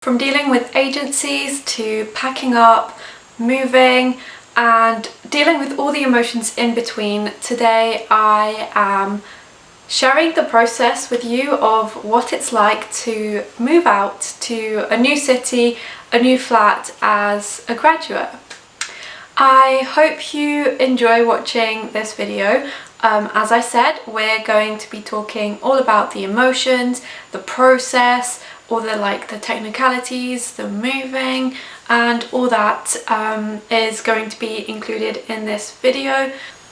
From dealing with agencies to packing up, moving, and dealing with all the emotions in between, today I am sharing the process with you of what it's like to move out to a new city, a new flat as a graduate. I hope you enjoy watching this video. As I said, we're going to be talking all about the emotions, the process, all the technicalities, the moving, and all that is going to be included in this video.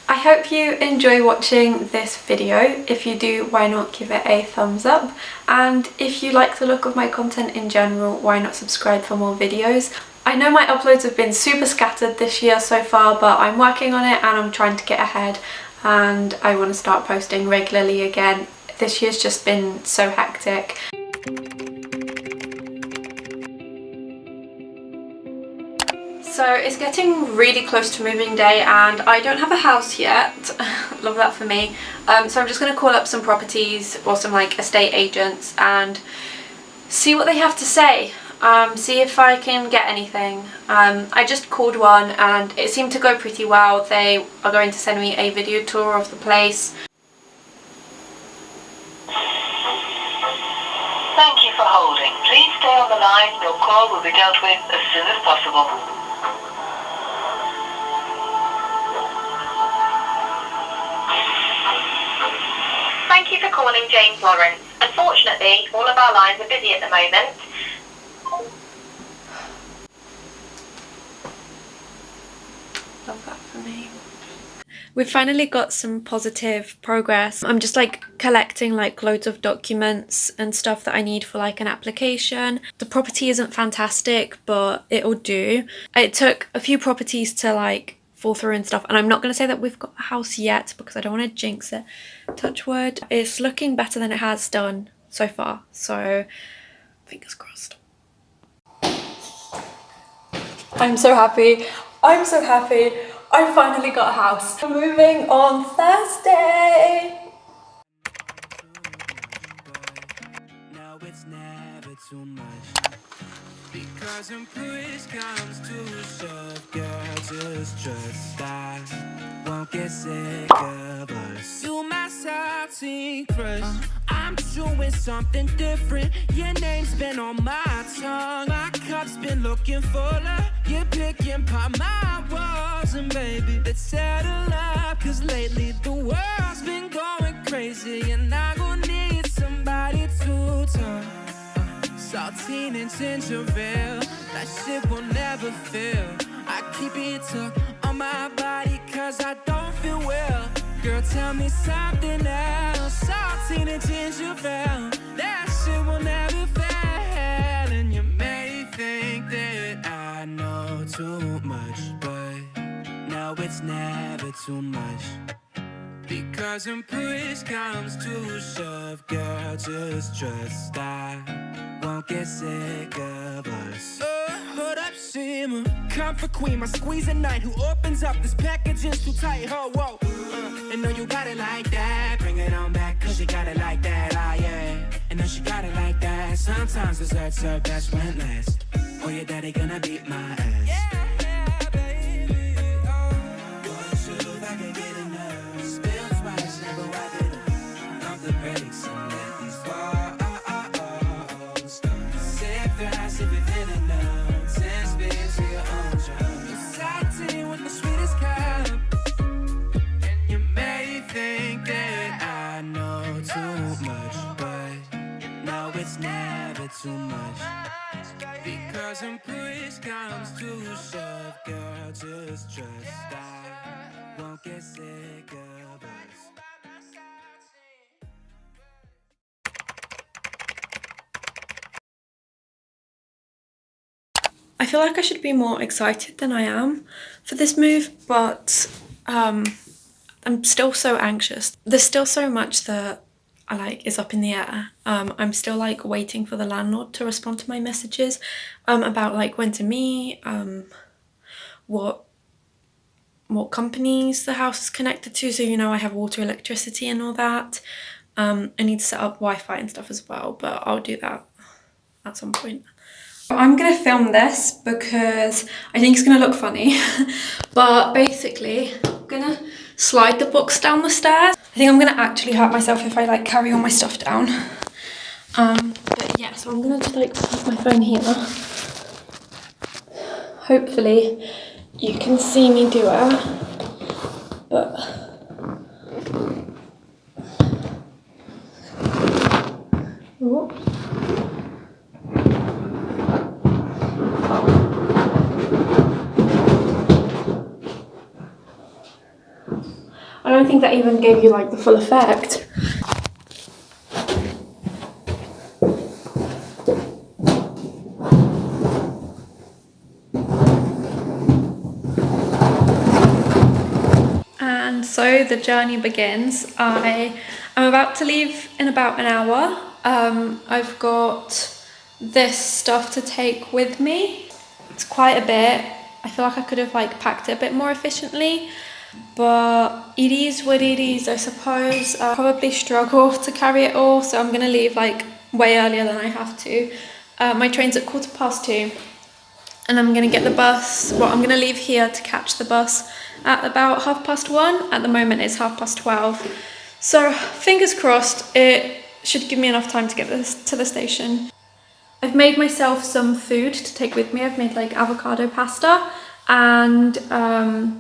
I hope you enjoy watching this video. If you do, why not give it a thumbs up? And if you like the look of my content in general, why not subscribe for more videos? I know my uploads have been super scattered this year so far, but I'm working on it and I'm trying to get ahead, and I want to start posting regularly again. This year's just been so hectic. So it's getting really close to moving day and I don't have a house yet. Love that for me. So I'm just going to call up some properties or some estate agents and see what they have to say. See if I can get anything. I just called one and it seemed to go pretty well. They are going to send me a video tour of the place. Thank you for holding. Please stay on the line. Your call will be dealt with as soon as possible. Thank you for calling James Lawrence. Unfortunately, all of our lines are busy at the moment. Love that for me. We've finally got some positive progress. I'm just collecting loads of documents and stuff that I need for an application. The property isn't fantastic, but it'll do. It took a few properties to fall through and stuff, and I'm not going to say that we've got a house yet because I don't want to jinx it. Touch wood. It's looking better than it has done so far, so fingers crossed. I'm so happy. I'm so happy. I finally got a house. I'm moving on Thursday. No, it's never too much. Because when push comes to shove, girl, just trust I won't get sick of us. You my salty crush. I'm doing something different. Your name's been on my tongue. My cup's been looking fuller. You're picking by my walls. And baby, let's settle up. Cause lately the world's been going crazy. And I'm gonna need somebody to talk. Saltine and ginger ale, that shit will never fail. I keep it tucked on my body cause I don't feel well. Girl, tell me something else. Saltine and ginger ale, that shit will never fail. And you may think that I know too much, but no, it's never too much. Because when push comes to shove, girl, just trust I won't get sick of us. Hold up, simmer. Comfort queen, my squeeze at night. Who opens up this packaging's too tight, ho, whoa. And know you got it like that. Bring it on back, cause you got it like that, ah, yeah. And know she got it like that. Sometimes desserts are best when last. Or your daddy gonna beat my ass. Yeah, baby, oh. One shoe, if I can get enough. Spill twice, never wipe it up. Pump the brakes and let these fall. If you're feeling numb, 10 spins to your own drum. You salty with the sweetest cup. And you may think that I know too much, but no, it's never too much. Because when push comes to shove, girl, just trust I won't get sick of us. I feel like I should be more excited than I am for this move, but I'm still so anxious. There's still so much that is up in the air. I'm still waiting for the landlord to respond to my messages about when to meet, what companies the house is connected to, so I have water, electricity and all that. I need to set up Wi-Fi and stuff as well, but I'll do that at some point. I'm gonna film this because I think it's gonna look funny. But basically, I'm gonna slide the books down the stairs. I think I'm gonna actually hurt myself if I like carry all my stuff down. But yeah, so I'm gonna just like put my phone here. Hopefully you can see me do it. But oh. I don't think that even gave you like the full effect. And so the journey begins. I am about to leave in about an hour. I've got this stuff to take with me. It's quite a bit. I feel like I could have like packed it a bit more efficiently, but it is what it is, I suppose. I'll probably struggle to carry it all, so I'm gonna leave like way earlier than I have to. My train's at 2:15, and I'm gonna get the bus. Well, I'm gonna leave here to catch the bus at about 1:30. At the moment it's 12:30. So fingers crossed, it should give me enough time to get this to the station. I've made myself some food to take with me. I've made like avocado pasta, and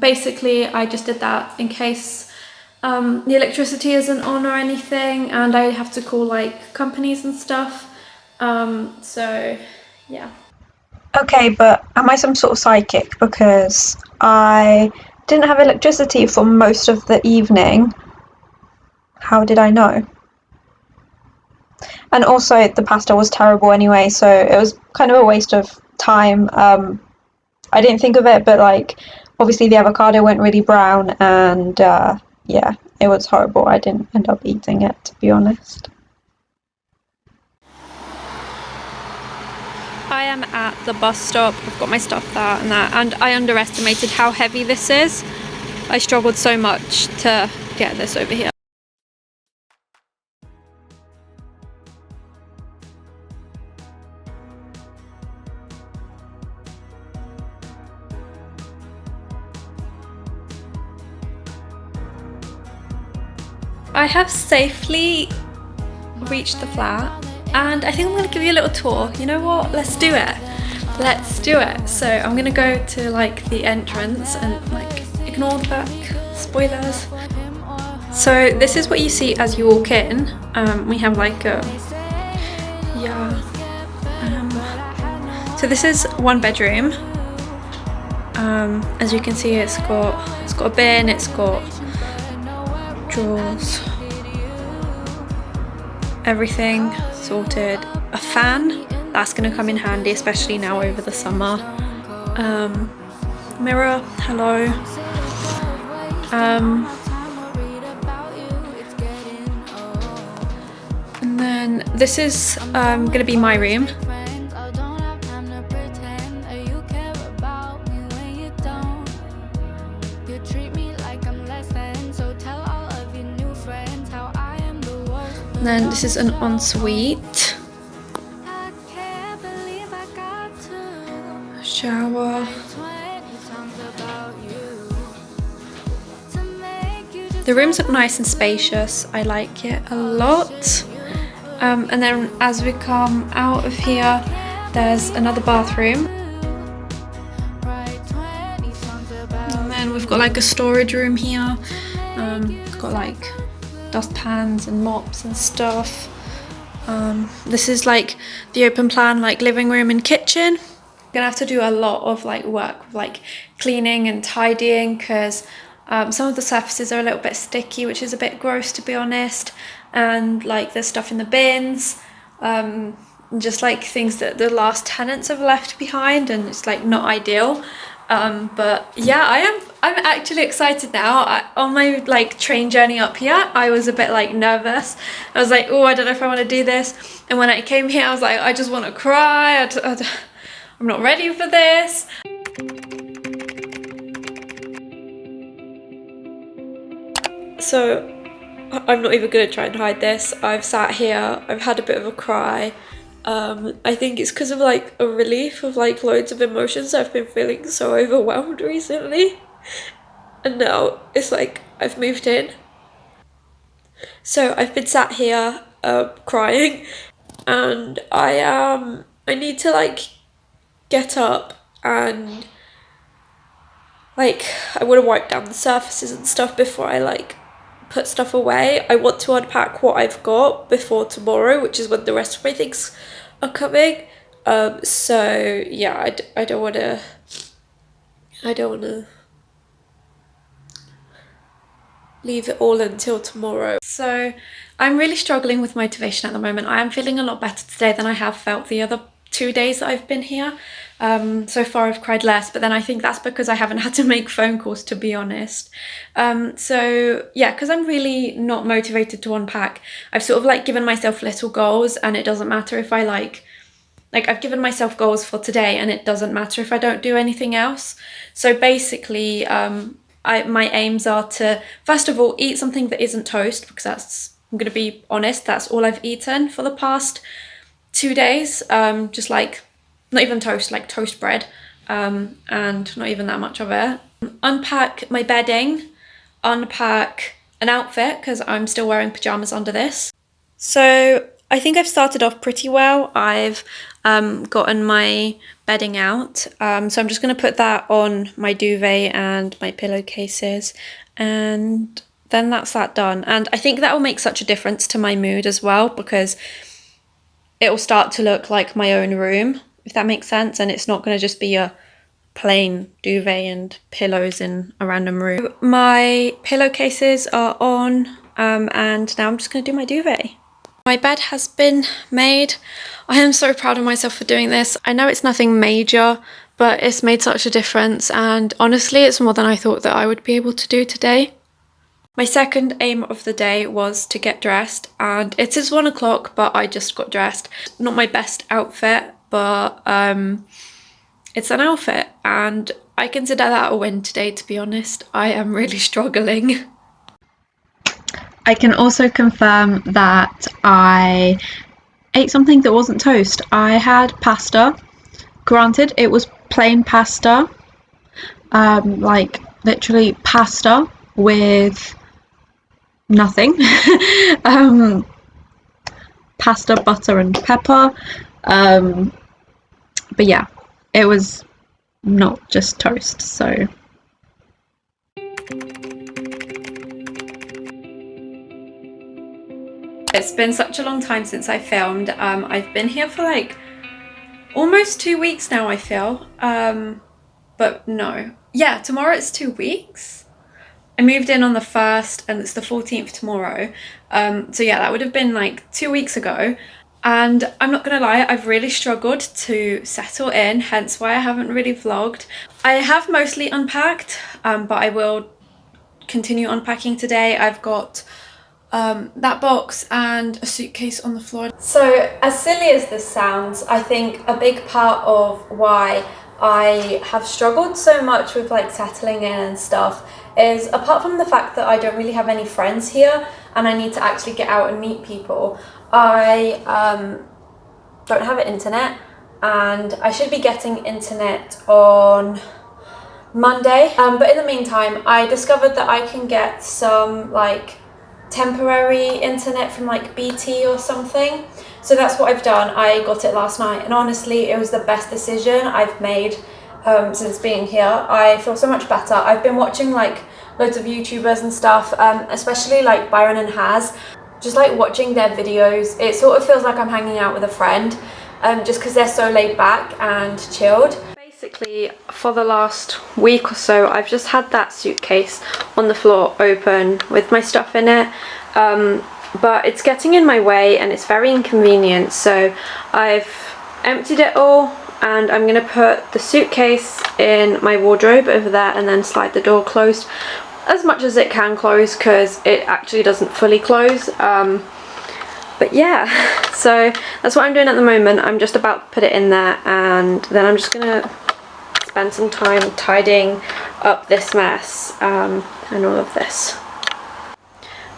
basically I just did that in case the electricity isn't on or anything and I have to call like companies and stuff. So yeah. Okay, but am I some sort of psychic? Because I didn't have electricity for most of the evening. How did I know? And also, the pasta was terrible anyway, so it was kind of a waste of time. I didn't think of it, but like, obviously the avocado went really brown, and yeah, it was horrible. I didn't end up eating it, to be honest. I am at the bus stop. I've got my stuff there and that, and I underestimated how heavy this is. I struggled so much to get this over here. I have safely reached the flat, and I think I'm gonna give you a little tour. You know what? Let's do it. Let's do it. So I'm gonna go to like the entrance and like ignore the back spoilers. So this is what you see as you walk in. We have like a so this is one bedroom. As you can see, it's got a bin, it's got drawers, everything sorted. A fan, that's gonna come in handy, especially now over the summer. Mirror, hello. And then this is gonna be my room. And then this is an ensuite. Shower. The rooms look nice and spacious. I like it a lot. And then as we come out of here, there's another bathroom. And then we've got like a storage room here. We've got like dustpans and mops and stuff. This is like the open plan like living room and kitchen. I'm gonna have to do a lot of like work with like cleaning and tidying because some of the surfaces are a little bit sticky, which is a bit gross to be honest, and like there's stuff in the bins, just like things that the last tenants have left behind, and it's like not ideal. But yeah, I'm actually excited now. On my like train journey up here, I was a bit like nervous. I was like, oh, I don't know if I want to do this. And when I came here, I was like, I just want to cry. I'm not ready for this. So I'm not even gonna try and hide this. I've sat here, I've had a bit of a cry. I think it's because of like a relief of like loads of emotions I've been feeling so overwhelmed recently. And now it's like I've moved in. So I've been sat here crying, and I need to like get up and like I want to wipe down the surfaces and stuff before I like put stuff away. I want to unpack what I've got before tomorrow, which is when the rest of my things are coming. So yeah, I don't want to leave it all until tomorrow. So I'm really struggling with motivation at the moment. I am feeling a lot better today than I have felt the other 2 days that I've been here. So far I've cried less, but then I think that's because I haven't had to make phone calls, to be honest. So yeah, because I'm really not motivated to unpack, I've sort of like given myself little goals, and it doesn't matter if I like I've given myself goals for today, and it doesn't matter if I don't do anything else. So basically, my aims are to, first of all, eat something that isn't toast, because that's, I'm going to be honest, that's all I've eaten for the past 2 days. Just like, not even toast, like toast bread, and not even that much of it. Unpack my bedding, unpack an outfit, because I'm still wearing pyjamas under this. So I think I've started off pretty well. I've gotten my bedding out. So I'm just going to put that on my duvet and my pillowcases, and then that's that done. And I think that will make such a difference to my mood as well, because it will start to look like my own room, if that makes sense, and it's not going to just be a plain duvet and pillows in a random room. My pillowcases are on, and now I'm just going to do my duvet. My bed has been made. I am so proud of myself for doing this. I know it's nothing major, but it's made such a difference, and honestly it's more than I thought that I would be able to do today. My second aim of the day was to get dressed, and it is 1 o'clock, but I just got dressed. Not my best outfit, but it's an outfit, and I consider that a win today, to be honest. I am really struggling. I can also confirm that I ate something that wasn't toast. I had pasta. Granted, it was plain pasta, like literally pasta with nothing. Pasta, butter and pepper. But yeah, it was not just toast, so. It's been such a long time since I filmed. I've been here for like almost 2 weeks now, I feel. But no. Yeah, tomorrow it's 2 weeks. I moved in on the 1st and it's the 14th tomorrow. So yeah, that would have been like 2 weeks ago. And I'm not gonna lie, I've really struggled to settle in, hence why I haven't really vlogged. I have mostly unpacked, but I will continue unpacking today. I've got that box and a suitcase on the floor. So as silly as this sounds, I think a big part of why I have struggled so much with like settling in and stuff is, apart from the fact that I don't really have any friends here and I need to actually get out and meet people, I don't have internet, and I should be getting internet on Monday. But in the meantime, I discovered that I can get some like temporary internet from like BT or something. So that's what I've done. I got it last night, and honestly it was the best decision I've made since being here. I feel so much better. I've been watching like loads of YouTubers and stuff, especially like Byron and Haz. Just like watching their videos, it sort of feels like I'm hanging out with a friend, just because they're so laid back and chilled. Basically, for the last week or so, I've just had that suitcase on the floor open with my stuff in it, but it's getting in my way and it's very inconvenient, so I've emptied it all, and I'm going to put the suitcase in my wardrobe over there and then slide the door closed as much as it can close, because it actually doesn't fully close. But yeah, so that's what I'm doing at the moment. I'm just about to put it in there, and then I'm just gonna spend some time tidying up this mess and all of this.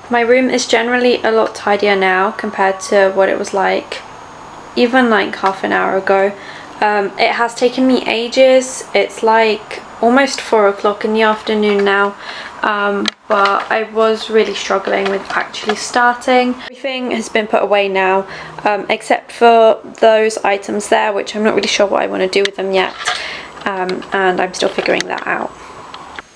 My room is generally a lot tidier now compared to what it was like even like half an hour ago. It has taken me ages. It's like almost 4 o'clock in the afternoon now, but I was really struggling with actually starting. Everything has been put away now, except for those items there, which I'm not really sure what I want to do with them yet, and I'm still figuring that out.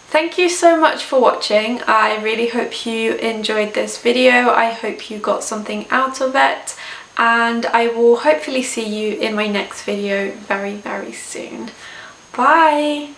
Thank you so much for watching. I really hope you enjoyed this video. I hope you got something out of it, and I will hopefully see you in my next video very, very soon. Bye!